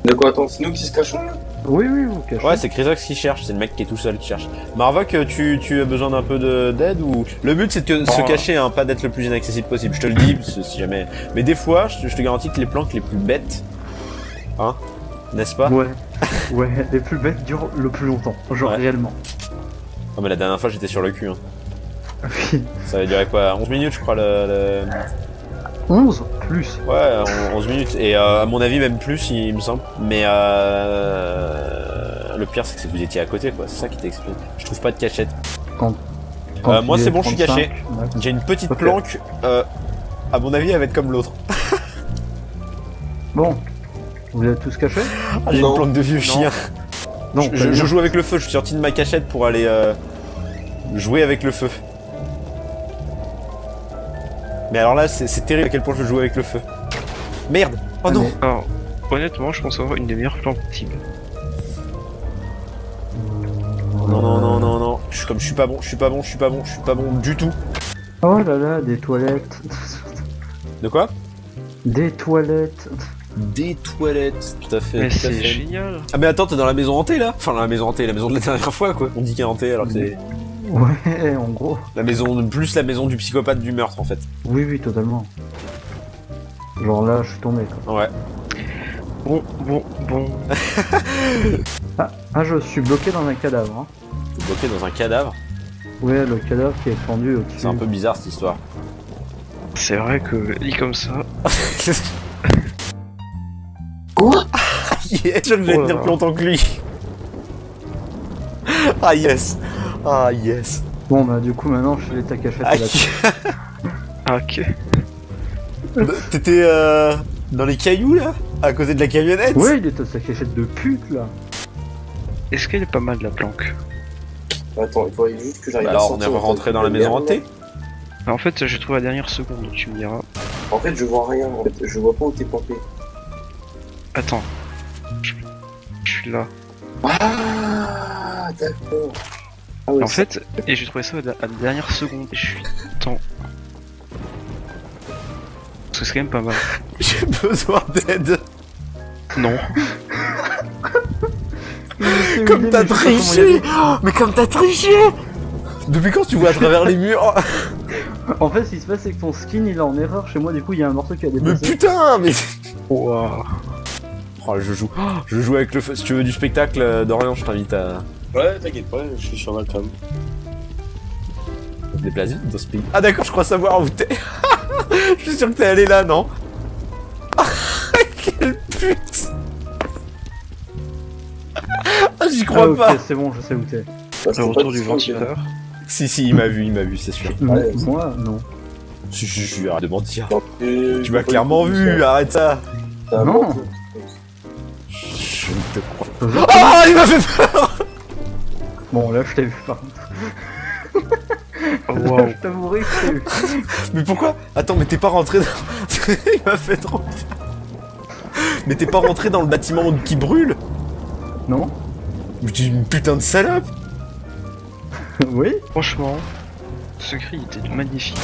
De quoi, attends, c'est nous qui se cachons là? Oui, vous cachez. Ouais, c'est Chrysox qui cherche, c'est le mec qui est tout seul qui cherche. Marvok, tu as besoin d'un peu d'aide ou... Le but c'est de se cacher, hein, pas d'être le plus inaccessible possible, je te le dis, parce que si jamais... Mais des fois, je te garantis que les planques les plus bêtes, hein, n'est-ce pas? Ouais, les plus bêtes durent le plus longtemps, genre réellement. Oh mais la dernière fois j'étais sur le cul, hein. Oui. Ça va durer quoi, 11 minutes je crois le... 11 plus. Ouais, 11 minutes, et à mon avis même plus il me semble. Mais le pire c'est que vous étiez à côté quoi, c'est ça qui t'explique. Je trouve pas de cachette. Quand Moi c'est bon, je suis caché. Ouais. J'ai une petite planque, à mon avis elle va être comme l'autre. Bon, vous êtes tous cachés? Ah, j'ai une planque de vieux chien. Non, Je joue avec le feu, je suis sorti de ma cachette pour aller jouer avec le feu. Mais alors là, c'est terrible à quel point je joue avec le feu. Merde! Oh non! Alors, honnêtement, je pense avoir une des meilleures plantes possibles. Non. Je suis pas bon du tout. Oh là là, des toilettes. De quoi? Des toilettes. Des toilettes, tout à fait. Mais tout à c'est fait. génial! Ah mais attends, t'es dans la maison hantée là? Enfin, dans la maison hantée, la maison de la dernière fois quoi. On dit qu'elle est hantée alors que c'est... Ouais, en gros. La maison, plus la maison du psychopathe du meurtre en fait. Oui, totalement. Genre là, je suis tombé quoi. Ouais. Bon. Ah, je suis bloqué dans un cadavre. Hein. T'es bloqué dans un cadavre. Ouais, le cadavre qui est pendu au-dessus. C'est un peu bizarre cette histoire. C'est vrai que, dit comme ça... Quoi? Yes, je devais Oh là tenir là. plus longtemps que lui. Ah yes. Ah yes. Bon, bah du coup, maintenant, je fais ta cachette Ah, là. Ah, ok. T'étais dans les cailloux là? À côté de la camionnette? Ouais, il est à sa cachette de pute là. Est-ce qu'elle est pas mal la planque? Attends, il faudrait juste que j'arrive Bah à alors on est sortir, en fait, rentré dans la maison hantée? En fait, j'ai trouvé la dernière seconde, donc tu me diras. En fait, je vois rien, en fait, je vois pas où t'es planqué. Attends. Je suis là. Ah, d'accord. Ah ouais, En fait, et j'ai trouvé ça à la dernière seconde. Et je suis... Attends. Parce que c'est quand même pas mal. J'ai besoin d'aide. Non. Comme t'as triché! Mais comme t'as triché! Depuis quand tu vois à travers les murs? En fait, ce qui se passe, c'est que ton skin il est en erreur chez moi, du coup, il y a un morceau qui a Mais dépassé. putain, mais... Wow. Oh, je joue avec le feu. Si tu veux du spectacle, Dorian, je t'invite à... Ouais, t'inquiète pas, je suis sur Malcolm. te déplacer dans ce pays. Ah d'accord, je crois savoir où t'es. Je suis sûr que t'es allé là, non? Quelle pute! Ah, j'y crois ok, pas. c'est bon, je sais où t'es. Le retour du ventilateur. Si, il m'a vu, c'est sûr. Ouais, Moi, non. Je arrête de mentir. Tu Tu m'as clairement vu, arrête ça. Non. Je ne te crois pas. Je- Ah, il m'a fait peur. Bon, là, je t'ai vu, par contre. Oh, wow. Je t'avouerai que je t'ai vu. Mais pourquoi? Attends, mais t'es pas rentré dans... Il m'a fait trop peur. Mais t'es pas rentré dans le bâtiment qui brûle? Non? Mais t'es une putain de salope. Oui? Franchement, ce cri était magnifique.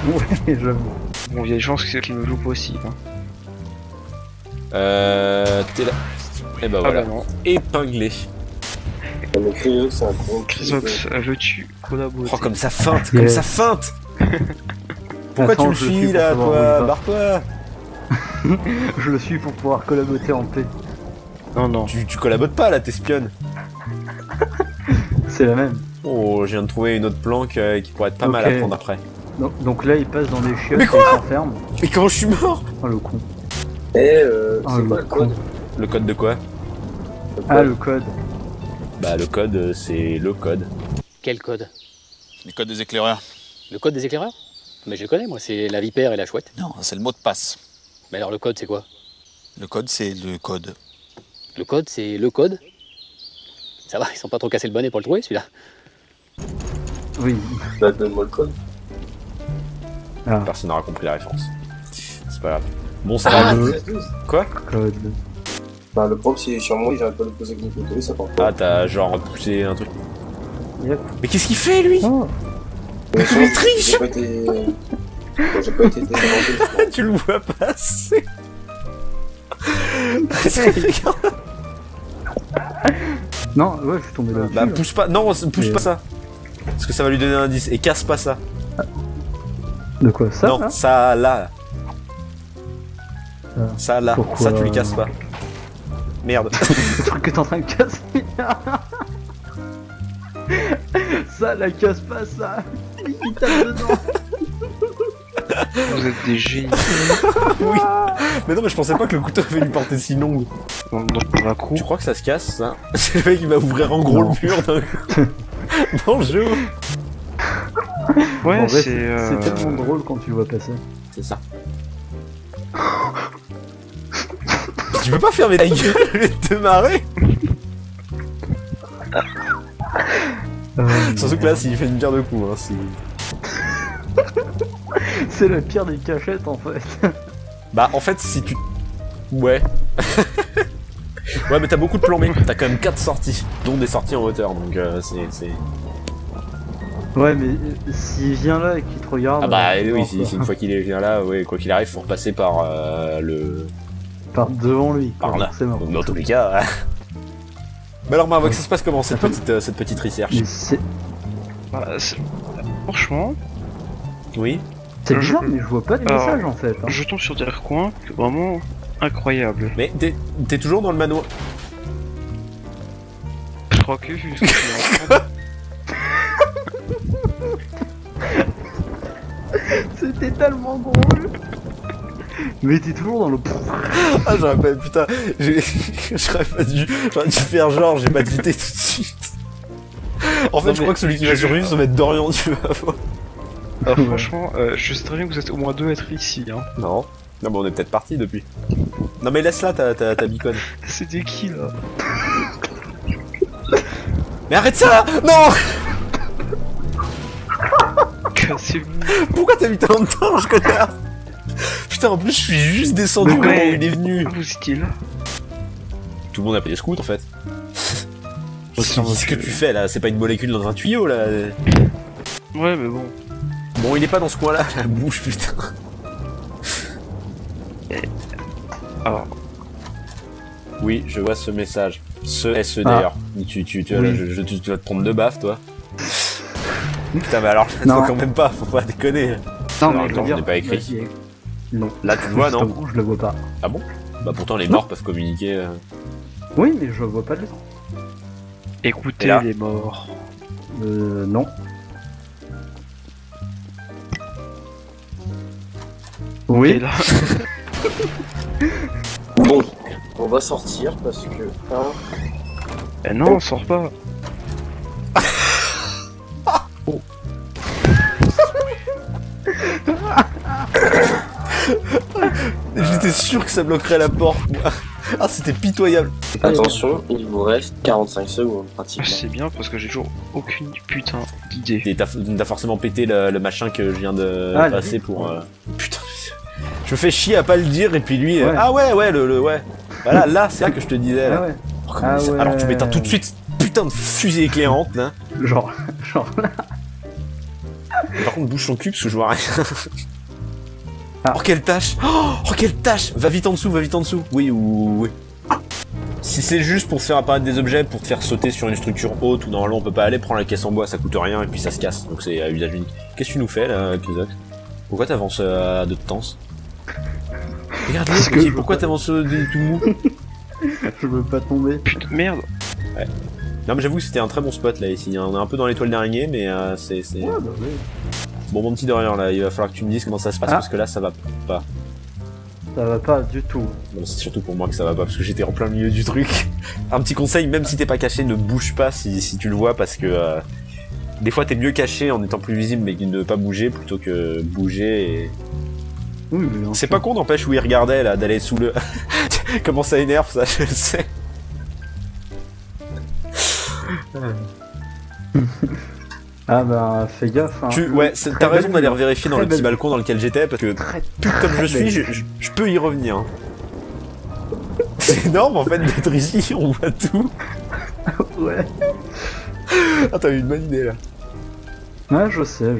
Ouais, j'avoue. Bon, il y a des chances que c'est qui me joue possible. Hein. T'es là. Et bah voilà. Ah bah non. Épinglé. Le Cryox, c'est un gros Chrysox, veux-tu collaborer? Oh, comme ça feinte, Yeah. comme ça feinte. Pourquoi Attends, tu le je le suis suis là, pour savoir où toi? il va. Barre-toi. Je le suis pour pouvoir collaborer en paix. Non, non. Tu collabotes pas là, t'espionnes. C'est la même. Oh, je viens de trouver une autre planque qui pourrait être pas mal Ok. à prendre après. Donc là, il passe dans des chiottes Mais et quoi il s'enferme. Mais comment je suis mort? Oh, le con. Eh, Ah, c'est le quoi le con. code? Le code de quoi? Ah, le code. Bah le code, c'est le code. Quel code? Les codes des éclaireurs. Le code des éclaireurs? Mais je le connais, moi, c'est la vipère et la chouette. Non, c'est le mot de passe. Mais alors le code, c'est quoi? Le code, c'est le code. Le code, c'est le code? Ça va, ils sont pas trop cassés le bonnet pour le trouver, celui-là. Oui. Bah, donne-moi le code. Ah, Personne n'aura compris la référence. C'est pas grave. Bon, ça Ah, va. 13-12. Quoi? code. Bah, le problème, c'est sur moi, j'arrive pas à le poser avec mon côté, ça part Ah, pas. t'as genre poussé un truc. Yep. Mais qu'est-ce qu'il fait lui? Oh, Mais il triche. J'ai pas été. J'ai pas été débordé. Tu le vois passer. Non, ouais, je suis tombé là-dessus. Bah là. pousse pas, non, pousse Et- pas ça. Parce que ça va lui donner un indice. Et casse pas ça. De quoi ça non, là ça là. Ah. Ça là. Pourquoi Ça tu les casses pas. Merde. Le truc que t'es en train de casser. Ça, la casse pas ça. Il tape dedans. Vous êtes des génies. Oui. Mais non, mais je pensais pas que le couteau avait une portée si longue. Dans la cour. Tu crois que ça se casse ça? C'est le mec qui va ouvrir en gros Non. le mur d'un coup. Bonjour. Ouais, En vrai, c'est. c'est tellement drôle quand tu le vois passer. C'est ça. Tu peux pas fermer ta gueule et te marrer? Surtout que là, s'il fait une pierre de coups, hein, C'est le pire des cachettes en fait. Bah, en fait, si tu. Ouais. Ouais, mais t'as beaucoup de plombées. T'as quand même 4 sorties, dont des sorties en hauteur, donc c'est. Ouais, mais s'il vient là et qu'il te regarde. Ah bah oui, alors, si une fois qu'il est vient là, ouais, quoi qu'il arrive, faut repasser par le. Par devant lui. Par là. C'est mort. Donc dans tous les cas. Bah alors Marvox, ça se passe comment cette petite recherche? Mais c'est Bah, franchement, Oui. bizarre, mais je vois pas de Alors, message en fait. Hein. je tombe sur des recoins vraiment incroyables. Mais t'es toujours dans le manoir. Je crois que vu ce que tu es en train C'était tellement drôle. Mais t'es toujours dans le. Ah j'aurais pas, putain, j'aurais dû faire genre, j'ai pas tilté tout de suite. En fait, Non, je mais crois que celui qui va survivre, ça va être Dorian, tu vas voir. franchement, je sais très bien que vous êtes au moins 2 à être ici. Hein. Non. Non, mais on est peut-être parti depuis. Non, mais laisse là ta bicone. C'était qui là? Mais arrête ça! Non! Cassez-vous. Pourquoi t'as mis tant de temps, je connais? Putain, en plus, je suis juste descendu Mais quand ouais. il est venu. Où est-il? Tout le monde a pris des scouts en fait. Autant Qu'est-ce que que- tu fais là? C'est pas une molécule dans un tuyau là? Ouais, mais bon. Bon, il est pas dans ce coin là, la bouche, putain. Alors, Oui, je vois ce message. Ce SE Ah. d'ailleurs. Tu vas te prendre 2 baffes toi. Putain, mais alors, Non. toi quand même pas, faut pas déconner. Non, Alors, mais je attends, veux je dire. n'ai pas écrit. vas-y. Non. Là, tu le vois, non? Justement, je le vois pas. Ah bon? Bah pourtant, les morts peuvent communiquer. Oui, mais je vois pas de. écoutez Et là les morts. Non. Et Oui. là, Bon, on va sortir parce que. Hein, eh non, on sort pas. J'étais sûr que ça bloquerait la porte, moi. Ah, c'était pitoyable. attention, il vous reste 45 secondes pratiquement. C'est bien parce que j'ai toujours aucune putain d'idée. Et t'as forcément pété le machin que je viens de Ah, passer lui. pour. Putain, je me fais chier à pas le dire et puis lui. Ouais. Ah ouais, ouais. Voilà, là, c'est là que je te disais. Là. Ah ouais. Oh, comment Ah ça- ouais. Alors tu m'éteins tout de suite, putain de fusée éclairante là. Genre. Par contre, bouge ton cul parce que je vois rien. Ah. Oh, quelle tâche! Oh, quelle tâche! Va vite en dessous, va vite en dessous. Oui, oui. Si c'est juste pour faire apparaître des objets, pour te faire sauter sur une structure haute où normalement on peut pas aller, prends la caisse en bois, ça coûte rien et puis ça se casse. Donc c'est à usage unique. Qu'est-ce que tu nous fais là, Kizok? Pourquoi t'avances à deux de temps? Regarde-le, Parce que petit, je pourquoi veux t'avances tout mou? Je veux pas tomber. Putain, merde. Non mais j'avoue que c'était un très bon spot là ici. On est un peu dans l'étoile d'araignée, mais c'est. Ouais, bah oui. Bon, mon petit Dorian là, il va falloir que tu me dises comment ça se passe Ah. parce que là ça va pas. Ça va pas du tout. Non, c'est surtout pour moi que ça va pas parce que j'étais en plein milieu du truc. Un petit conseil, même si t'es pas caché, ne bouge pas si tu le vois parce que des fois t'es mieux caché en étant plus visible mais ne pas bouger plutôt que bouger et. Oui, mais bien C'est sûr. pas con n'empêche où il regardait là, d'aller sous le. Comment ça énerve ça, je le sais. Ah bah fais gaffe. Hein. Ouais, t'as raison d'aller vérifier dans Très le petit belle balcon dans lequel j'étais parce que Très comme je suis, je peux y revenir. C'est énorme en fait d'être ici, on voit tout. ouais. Ah, t'as eu une bonne idée là. Ouais, je sais.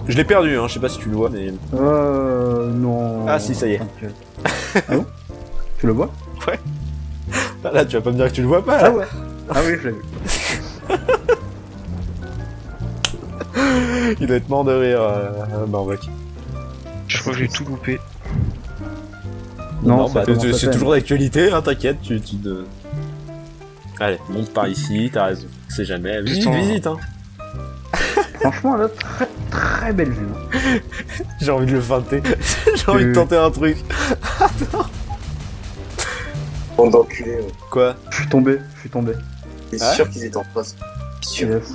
Je l'ai perdu, hein, je sais pas si tu le vois, mais. Non. Ah, si, ça y est. T'inquiète. Ah bon Tu le vois? Ah, là, tu vas pas me dire que tu le vois pas, là. Ah ouais. Ah oui, je l'ai vu. Il doit être mort de rire, Marvoc. Je crois que j'ai tout loupé. Non, ça bah, commence à c'est peine. toujours d'actualité, hein, t'inquiète, tu te... Allez, monte par ici, t'as raison. On sait jamais. Visite, Putain. visite, hein. Franchement, là, très très belle vue. Hein. J'ai envie de le feinter. J'ai envie de tenter un truc. Bande d'enculés, ouais. Quoi? Je suis tombé. C'est Ah sûr qu'ils étaient en face. Sûr. Yes.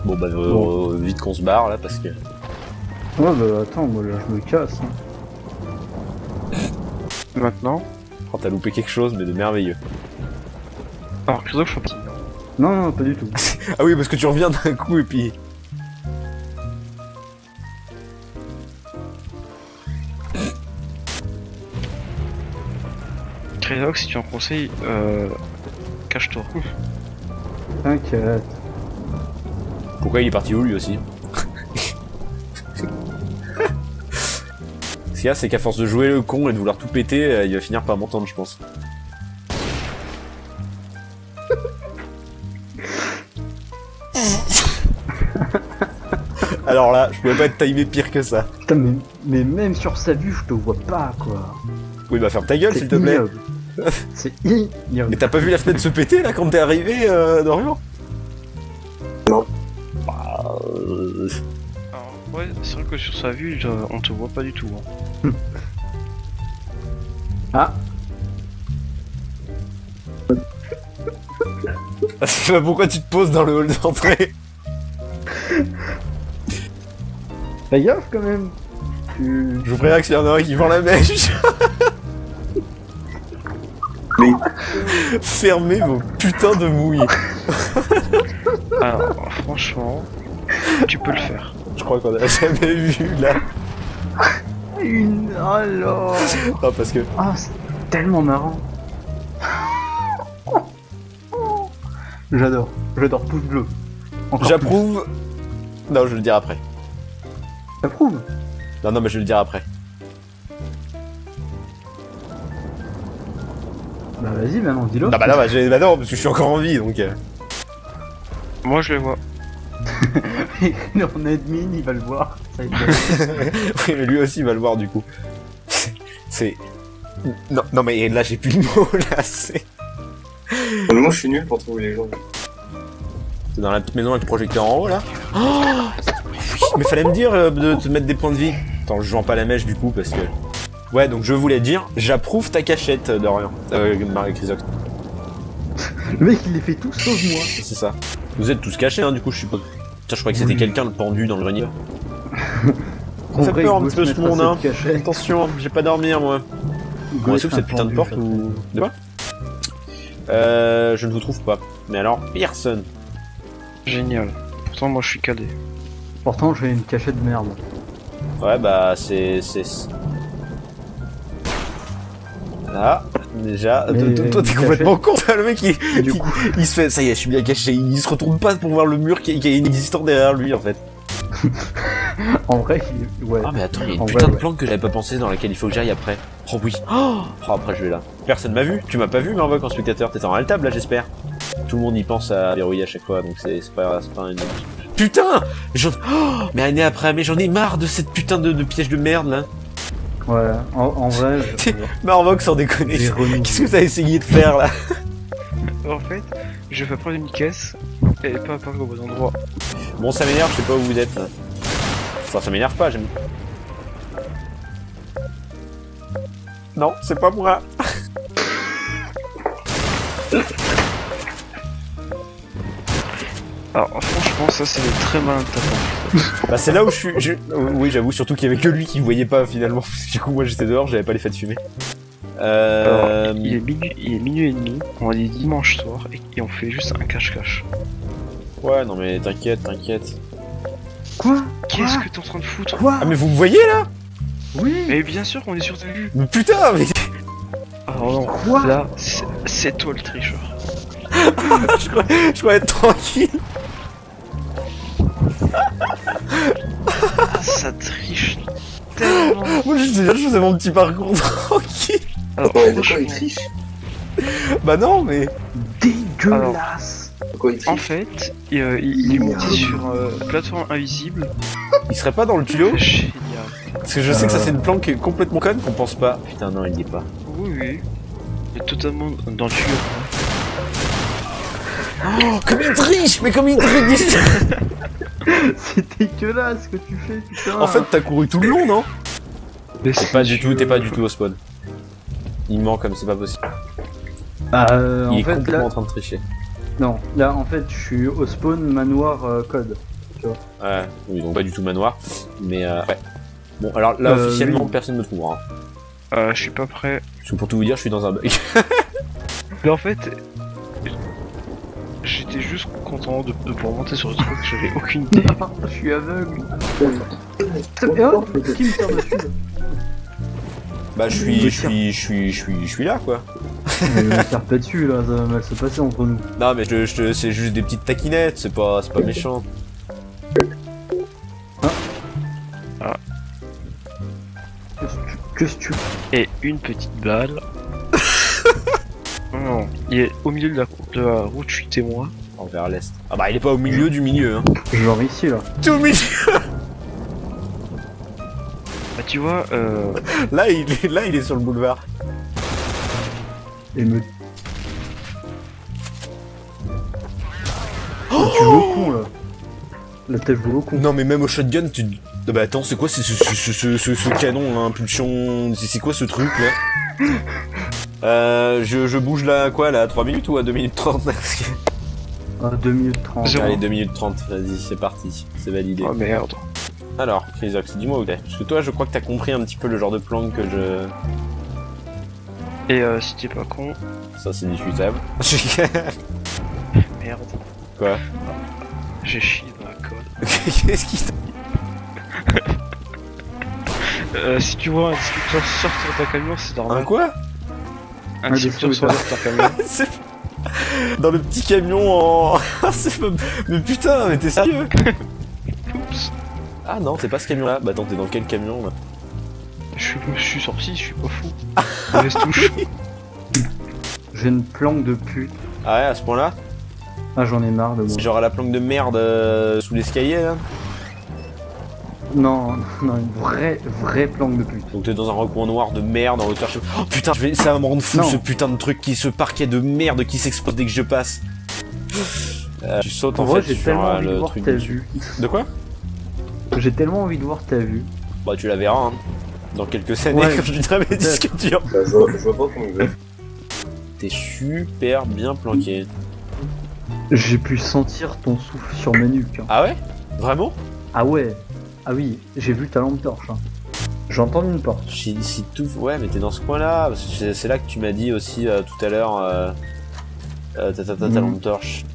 Bon, bah, Bon. vite qu'on se barre, là, parce que... Ouais, bah attends, moi là, je me casse. Hein. Maintenant. Oh, t'as loupé quelque chose, mais de merveilleux. Alors, Christophe, je suis parti. Non, non, pas du tout. Ah oui, parce que tu reviens d'un coup, et puis... Crédox, si tu en conseilles, cache-toi. T'inquiète. Pourquoi il est parti où, lui aussi? Ce qu'il y a, c'est qu'à force de jouer le con et de vouloir tout péter, il va finir par m'entendre, je pense. Alors là, je pouvais pas être timé pire que ça. Putain, mais même sur sa vue, je te vois pas, quoi. Oui, bah ferme ta gueule, s'il C'est te plaît. ignoble. C'est ignoble. Mais t'as pas vu la fenêtre se péter, là, quand t'es arrivé, Dorian? Non. Bah, Alors, ouais, c'est vrai que sur sa vue, on te voit pas du tout. Hein. Ah, c'est pas pourquoi tu te poses dans le hall d'entrée. fais gaffe quand même. Tu... Je vous préviens que s'il y en a un qui vend la mèche. Mais Fermez vos putains de mouilles. Alors, franchement, tu peux le faire. Je crois qu'on a jamais vu là. Une... Alors... Non, parce que. Ah, c'est tellement marrant. J'adore. J'adore, pouce bleu. Encore J'approuve. Non, je vais le dire après. plus. T'approuves? Non, non, mais je vais le dire après. Bah vas-y, maintenant, dis-le. Non, bah là, bah non, parce que je suis encore en vie donc. Moi, je le vois. Il est en admin, il va le voir. Ça va être Oui, mais lui aussi va le voir du coup. C'est. Non, non, mais là, j'ai plus de mots là, c'est. moi, je suis nul pour trouver les gens. C'est dans la petite maison avec le projecteur en haut là. Oh mais fallait me dire de te mettre des points de vie. Attends, je vends pas la mèche du coup parce que. Ouais, donc je voulais dire, j'approuve ta cachette, Dorian. Marie Chrysox. Le mec, il les fait tous sauf moi. C'est ça. Vous êtes tous cachés, hein, du coup, je suppose. Putain, je croyais que c'était Oui. quelqu'un le pendu dans le grenier. En Ça fait vrai, peur il un doit petit peu se ce mettre à monde, hein. cette cachette. Attention, j'ai pas dormir moi. Il Bon, doit est-ce que être cette putain de un porte pendu, ou. De quoi je ne vous trouve pas. Mais alors, personne. Génial. Pourtant, moi, je suis calé. Pourtant, j'ai une cachette de merde. Ouais, bah, c'est. Ah, déjà, Mais toi t'es une complètement con, le mec Du coup, il se fait, ça y est, je suis bien caché, il se retourne pas pour voir le mur qui est inexistant derrière lui en fait. en vrai, ouais. Ah mais attends, il y a une En putain vrai, de ouais. planque que j'avais pas pensé dans laquelle il faut que j'aille après. Oh oui. Oh, après je vais là. Personne m'a vu, tu m'as pas vu Marvoc en spectateur, t'étais en altable là j'espère. Tout le monde y pense à verrouiller à chaque fois, donc c'est pas une... Putain oh, mais année après, mais j'en ai marre de cette putain de piège de merde là. Ouais, en vrai, Marvoc sans déconner. j'ai remis. Qu'est-ce que t'as essayé de faire là? En fait, je vais prendre une caisse et pas parler au bon endroit. Bon ça m'énerve, je sais pas où vous êtes là. Enfin ça m'énerve pas, j'aime... Non, c'est pas moi. Alors, franchement, ça, c'est très malin de ta part. Bah c'est là où je suis... Oui j'avoue, surtout qu'il y avait que lui qui me voyait pas finalement. Parce que du coup moi j'étais dehors, j'avais pas les faits de fumer. Alors, il est minuit et demi, on est dimanche soir, et on fait juste un cache-cache. Ouais non mais t'inquiète. Quoi? Qu'est-ce que t'es en train de foutre? Quoi? Ah mais vous me voyez là? Oui. Mais bien sûr qu'on est sur ta vue. Mais putain mais... Alors non, Quoi? là, c'est toi le tricheur. je crois être tranquille. Ah, ça triche. tellement. Moi, je faisais mon petit parcours tranquille. Alors, Ouais, de quoi franchement, il triche? Bah non, mais... Dégueulasse. De quoi il en triche? fait, il est monté sur plateforme invisible. Il serait pas dans le tuyau? C'est génial. Parce que je sais que ça c'est une planque qui est complètement conne qu'on pense pas. Putain non, il y est pas. Oui, oui. Il est totalement dans le tuyau. Oh, comme il triche. Mais comme il triche. C'est dégueulasse ce que tu fais, putain. En fait, t'as couru tout le long, non? Mais T'es pas du tout au spawn. Il ment comme c'est pas possible. En Il est fait, complètement là... en train de tricher. Non, là, en fait, je suis au spawn manoir code. Ouais, oui, donc pas du tout manoir. Mais ouais. Bon, alors là, officiellement, oui. personne ne me trouvera. Je suis pas prêt. Parce que pour tout vous dire, je suis dans un bug. Mais en fait, j'étais juste content de pouvoir monter sur le truc, j'avais aucune idée. Je suis aveugle. C'est bien. Qui me tire dessus là? Bah, je suis là, quoi. Me tire pas dessus là, ça va mal se passer entre nous. Non, mais c'est juste des petites taquinettes, c'est pas méchant. Qu'est-ce que tu... Et une petite balle. Non, il est au milieu de la route, je suis témoin. Vers l'est. Ah bah, il est pas au milieu du milieu, hein. Genre ici là. T'es au milieu. Bah tu vois, Là, il est sur le boulevard. Et me... Tu joues au con là. Là t'as joué au con. Non, mais même au shotgun, tu... Ah bah attends, c'est quoi ce canon là, impulsion... C'est quoi ce truc là? Je bouge là, quoi, là, à 3 minutes ou à 2 minutes 30? Ah, 2 minutes 30. Zéro. Allez, 2 minutes 30, vas-y, c'est parti, c'est validé. oh merde. Alors, Chrysox, dis-moi où t'es. Parce que toi, je crois que t'as compris un petit peu le genre de planque que je... Et si t'es pas con, Ça, c'est discutable. merde, Quoi? j'ai chié dans la colle. Qu'est-ce qui t'a... Si tu vois un distributeur sortir d'un camion, c'est normal. Un quoi? Un distributeur sortir d'un camion. C'est... Dans le petit camion en... C'est pas... Mais putain, mais t'es sérieux? Oups. Ah non, c'est pas ce camion-là. Bah attends, t'es dans quel camion, là? Je suis sorti, je suis pas fou. Laisse touche. J'ai une planque de pute. Ah ouais, à ce point-là? Ah j'en ai marre de moi. C'est genre à la planque de merde sous l'escalier, là? Non, non, une vraie planque de pute. Donc t'es dans un recoin noir de merde en hauteur... Oh putain, ça va me rendre fou, Non. ce putain de truc, ce parquet de merde qui s'explose dès que je passe. Tu sautes en vrai, fait j'ai sur tellement envie de le voir truc ta dessus. vue. De quoi? J'ai tellement envie de voir ta vue. Bah tu la verras, hein. Dans quelques années, Ouais, quand je livrerai mes disques durs. Bah, je vois pas comment il veut. T'es super bien planqué. J'ai pu sentir ton souffle sur mes nuques. Hein. Ah ouais? Vraiment? Ah ouais. Ah oui, j'ai vu ta lampe torche. Hein. J'ai entendu une porte. Si tout... Ouais, mais t'es dans ce coin-là. Parce que c'est là que tu m'as dit aussi tout à l'heure... ta lampe torche.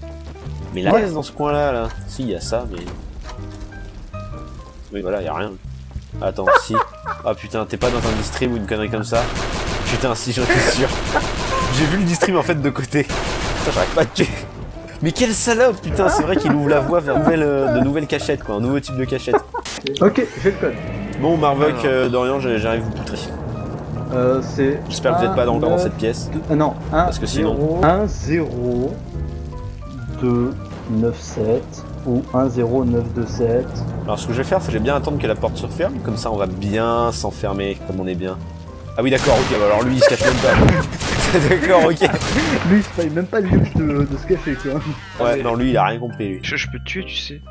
Mais là, Ouais. reste dans ce coin-là, là. Si, y a ça, mais... Oui, voilà, y a rien. Attends, si... Ah putain, t'es pas dans un distrib ou une connerie comme ça? Putain, si, j'en suis sûr. J'ai vu le distrib en fait de côté. Putain, j'arrive pas à te tuer. Mais quelle salope, putain, c'est vrai qu'il ouvre la voie vers de nouvelles cachettes, quoi. Un nouveau type de cachette. Ok, j'ai le code. Bon, Marvoc, Dorian, j'arrive vous poutrer. C'est... J'espère que vous êtes pas encore dans cette pièce. Non, 1, Parce que sinon- 1, 0, 2, 9, 7 ou 1, 0, 9, 2, 7. Alors ce que je vais faire, c'est que je vais bien attendre que la porte se referme, comme ça on va bien s'enfermer, comme on est bien. Ah oui d'accord, ok, bah alors lui il se cache même pas. D'accord, ok. Lui, il se paye même pas le luxe de se cacher, quoi. Ouais, non lui il a rien compris lui. Je peux te tuer, tu sais.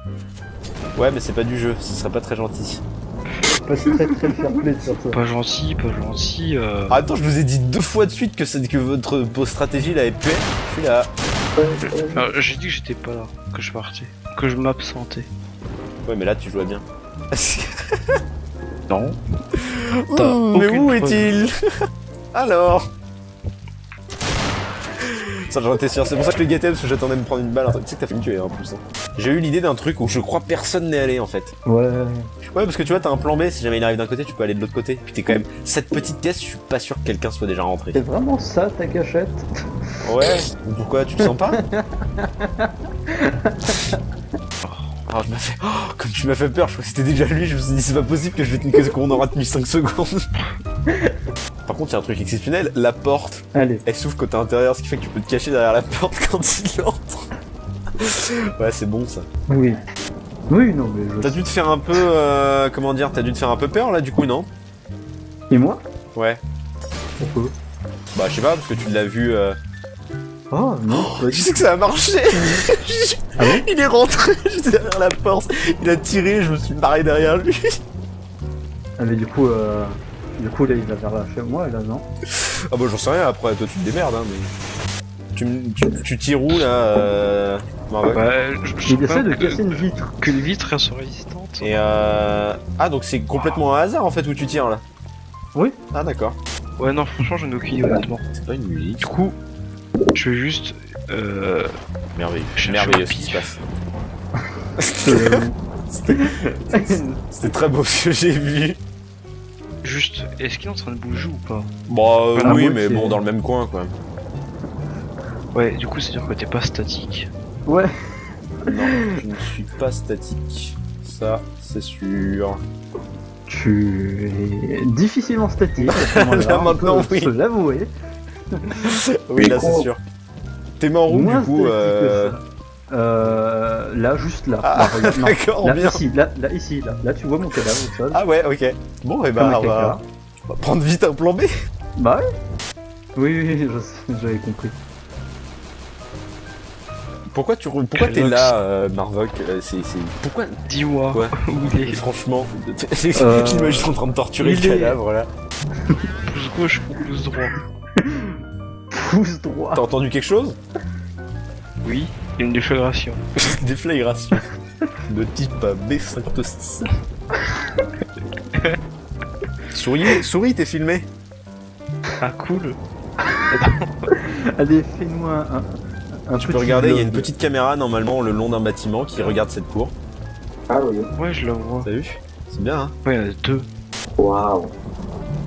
Ouais mais c'est pas du jeu, ce serait pas très gentil. Pas très fair play de faire ça. Pas gentil, pas gentil. Ah, attends, je vous ai dit 2 fois de suite que votre stratégie l'avait pué. Je suis là. Alors, j'ai dit que j'étais pas là, que je partais, que je m'absentais. Ouais mais là tu jouais bien. Non. Mais aucune où preuve. est-il? Alors ça j'en étais sûr, c'est pour ça que je le guettais parce que j'attendais de me prendre une balle. Tu sais que t'as fait me tuer en plus. Hein. J'ai eu l'idée d'un truc où je crois personne n'est allé en fait. Ouais. Ouais parce que tu vois t'as un plan B, si jamais il arrive d'un côté tu peux aller de l'autre côté. Puis t'es quand même cette petite pièce, je suis pas sûr que quelqu'un soit déjà rentré. C'est vraiment ça ta cachette? Ouais, pourquoi tu le sens pas? Alors je m'as fait... Oh, comme tu m'as fait peur, je crois que c'était déjà lui, je me suis dit c'est pas possible que je vais tenir qu'on aura tenu 5 secondes. Par contre, il y a un truc exceptionnel, la porte, Allez. elle s'ouvre quand t'es à l'intérieur, ce qui fait que tu peux te cacher derrière la porte quand il entre. Ouais, c'est bon ça. Oui. Oui, non, mais je... T'as dû te faire un peu... comment dire, t'as dû te faire un peu peur là du coup, non? Et moi? Ouais. Pourquoi? Bah je sais pas, parce que tu l'as vu... Oh, non. Tu sais que ça a marché. Ah bon? Il est rentré juste derrière la porte, il a tiré, je me suis barré derrière lui. Ah, mais du coup, là, il va vers là, chez moi, et là, non? Ah bah j'en sais rien, après toi tu te démerdes hein, mais... Tu tires où là Marvel Bah, je Il essaie sais de pas casser une vitre. que les vitres elles sont résistantes. Et Ah donc c'est complètement un hasard en fait où tu tires là. Oui. Ah d'accord. Ouais, non, franchement, je n'ai aucune idée, honnêtement. C'est pas une musique. Du coup, je vais juste. Merveilleux. Cherche Merveilleux au ce qui se pif. passe. C'était très beau ce que j'ai vu. Juste, est-ce qu'il est en train de bouger ou pas? Bon Voilà, oui moi, mais c'est- bon dans le même coin quoi. Ouais, du coup, c'est-à-dire que t'es pas statique. Ouais. Non, je ne suis pas statique. Ça c'est sûr. Tu es difficilement statique. À ce moment-là, Là, on maintenant, peut oui. se l'avouer. Oui là c'est sûr. T'es mort où Moins du coup statique que ça. Là, juste là. Ah, Là, regarde, non. d'accord, Là, bien. ici, là, ici, là. Là, tu vois mon cadavre au sol. Ah ouais ok. Bon et Comme bah un on va prendre vite un plan B. Bah ouais. Oui, je sais, j'avais compris. Pourquoi t'es Kelox. là, Marvok Pourquoi Dis-moi Ouais. où il est. Franchement, j'imagine en train de torturer le il est- cadavre là. Pouce gauche ou pouce droit? Pouce droit. T'as entendu quelque chose? Oui, il y a une déflagration. Déflagration. De type B56. Souris, t'es filmé. Ah, cool. Allez, fais-nous un Tu petit peux regarder, il y a une vlog. petite caméra normalement le long d'un bâtiment qui regarde cette cour. Ah oui. Ouais, je la vois. T'as vu? C'est bien hein? Ouais, il y en a deux. Waouh.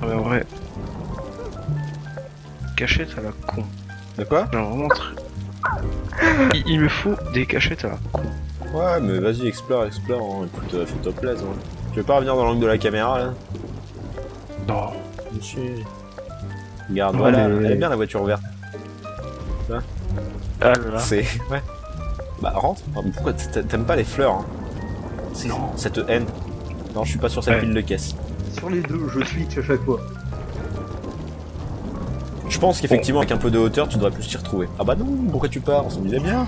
Ah, mais en vrai. Cachette à la con. De quoi? Non, vraiment il me faut des cachettes à la con. Ouais mais vas-y explore, hein. Écoute, fais-toi plaisir. Hein. Tu veux pas revenir dans l'angle de la caméra là? Non. Monsieur. Regarde, Ouais, voilà, mais- elle est bien la voiture verte. Ah là là. C'est. Ouais. Bah rentre. Pourquoi t'aimes pas les fleurs hein? Ça te haine. Non, je suis pas sur cette Ouais. pile de caisse. Sur les deux, je switch à chaque fois. Je pense qu'effectivement, avec un peu de hauteur, tu devrais plus t'y retrouver. Ah bah non, pourquoi tu pars? On s'amusait bien.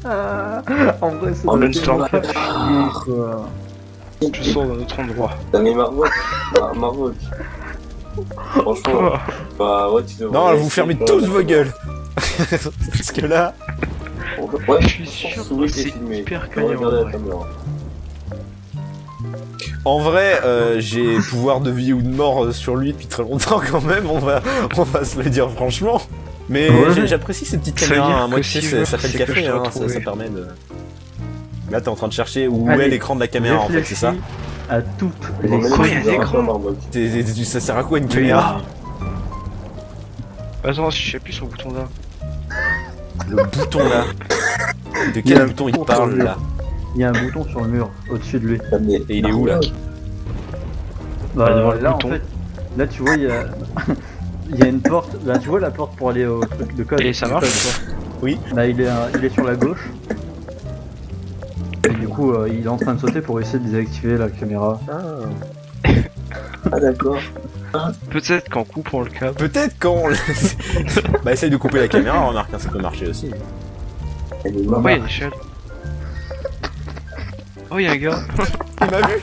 En vrai, c'est En dans même le temps. faire chier, quoi. Je sors d'un autre endroit. T'as mis Marvok. Marvok. Franchement, bah ouais, tu devrais. Non, vous fermez tous vos gueules. Parce que là, Ouais, Je suis sûr souris, que t'es c'est filmé. hyper Tu vas gagnant, regarder en la vrai. caméra. en vrai, j'ai pouvoir de vie ou de mort sur lui depuis très longtemps quand même. On va se le dire franchement. Mais Ouais. j'apprécie ces petites Ça veut caméras. dire hein. Moi, que tu sais, si ça je fait le c'est que café. je t'ai Hein. Ça retrouvé. permet de. Là, t'es en train de chercher où Allez, est l'écran de la caméra en fait, c'est ça? Réfléchis à toutes On va les... mettre Quoi, il y a le des rapport, écrans Marvok. Ça sert à quoi une caméra? Attends, si j'appuie sur le bouton là. Le bouton là. De Il y a quel un bouton il bouton parle sur le là? Il y a un bouton sur le mur, au-dessus de lui. Mais Et il est où là? Bah, devant le là, bouton. en fait, là, tu vois, il y a... il y a une porte. Là, tu vois la porte pour aller au truc de code. Et ça du marche code. ou pas? Là, il est sur la gauche. Et du coup, il est en train de sauter pour essayer de désactiver la caméra. Ah d'accord. Peut-être qu'en coupant le câble. Peut-être quand on... Bah essaye de couper la caméra, remarque, hein, ça peut marcher aussi. Elle est Oh, morte. il y a une échelle. Oh, il y a un gars. Il m'a vu.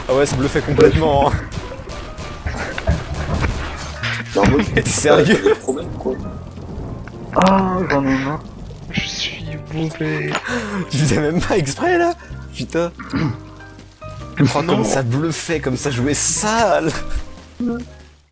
Ah ouais, ça bluffait complètement. Hein. Marvok, T'es sérieux? t'as des problèmes quoi? Ah, j'en ai marre. Je suis mauvais. Tu faisais même pas exprès là? Putain. Oh, non. comme ça bluffait, comme ça jouait sale.